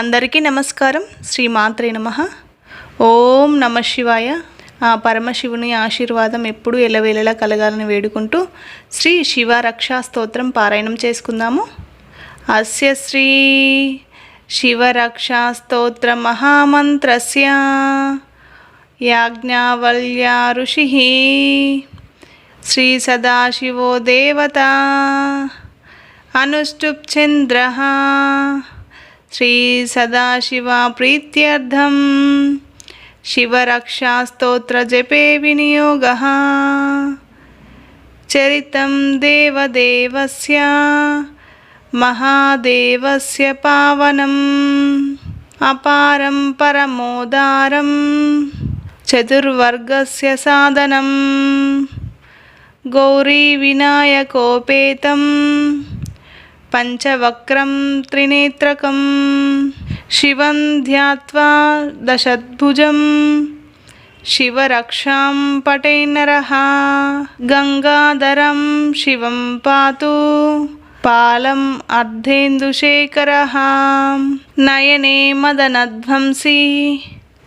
అందరికీ నమస్కారం. శ్రీ మాత్రే నమః. ఓం నమ శివాయ. ఆ పరమశివుని ఆశీర్వాదం ఎప్పుడూ ఎల్లవేళలా కలగాలని వేడుకుంటూ శ్రీ శివరక్షా స్తోత్రం పారాయణం చేసుకుందాము. అస్య శ్రీ శివరక్షా స్తోత్ర మహామంత్రస్య యాజ్ఞవల్క్య ఋషిః శ్రీ సదాశివో దేవతా అనుష్టుప్ఛంద్రః శ్రీ సదాశివ ప్రీత్యర్థం శివరక్షా స్తోత్ర జపే వినియోగః. చరితం దేవదేవస్య మహాదేవస్య పావనం అపారం పరమోదారం చతుర్వర్గస్య సాధనం గౌరీ వినాయకోపేతం పంచవక్రం త్రినేత్రకం శివం ధ్యాత్వా దశద్భుజం శివరక్షాం పఠేన్నరః. గంగాధరం శివం పాతు పాలం అర్ధేందుశేఖరః. నయనే మదనధ్వంసీ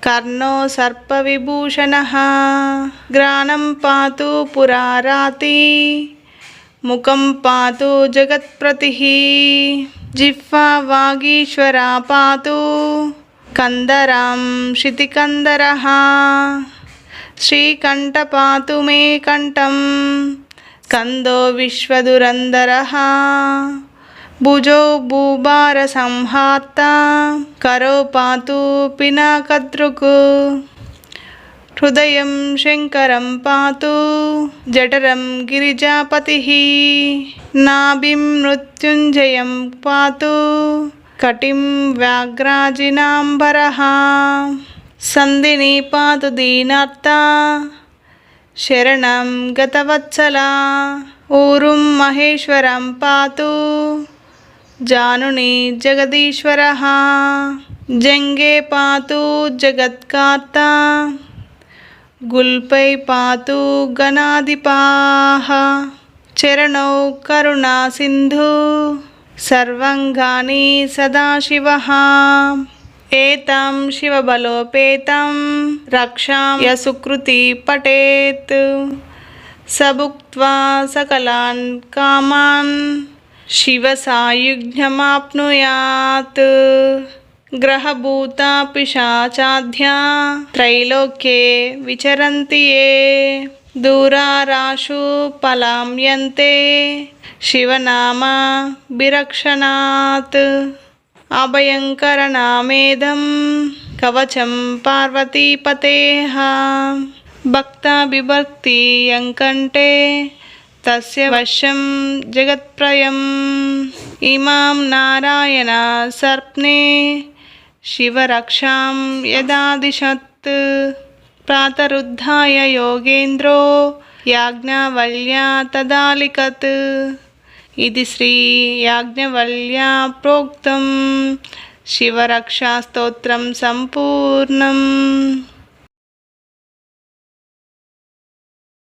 కర్ణో సర్పవిభూషణః. గ్రాణం పాతు పురారాతి ముఖం పాతు జగత్ప్రతిః. జిహ్వా వాగీశ్వరా పాతు కందరాం శితికందరః. శ్రీకంఠ పాతు మే కంఠం స్కందో విశ్వదురందరః. భుజో భూభార సంహార్త కరో పాతు పినాకదృక్. హృదయం శంకరం పాతు జఠరం గిరిజాపతిః. నాభిం మృత్యుంజయం పాతు కటిం వ్యాఘ్రాజినాంబరః. సంధిని పాతు దీనార్త శరణం గతవత్సలా. ఊరుం మహేశ్వరం పాతు జానుని జగదీశ్వరః. జంగే పాతు జగత్కర్త గుల్పై పాతు గణాధిపాః. చరణౌ కరుణా సింధు సర్వాంగాని సదాశివః. ఏతాం శివబలోపేతం రక్షాం య సుకృతి పఠేత్. సభుక్త్వా సకలాన్ కామాన్ శివ సాయుజ్యమాప్నుయాత్. గ్రహభూత పిశాచాధ్యా త్రైలోక్యే విచరంతి యే. దూరారాషు పలామ్యంతే శివనామా బిరక్షణాత్. అభయంకరనామేదం కవచం పార్వతీపతేః. భక్తా బిభక్తి యంకంటే తస్య వశం జగత్ప్రయం. ఇమాం నారాయణ సర్ప్నే శివరక్షాం యదాదిశత్. ప్రాతరుద్ధాయ యోగేంద్రో యాజ్ఞవల్క్యా తదాలిఖత్. ఇది శ్రీ యాజ్ఞవల్క్యా ప్రోక్తం శివరక్షా స్తోత్రం సంపూర్ణం.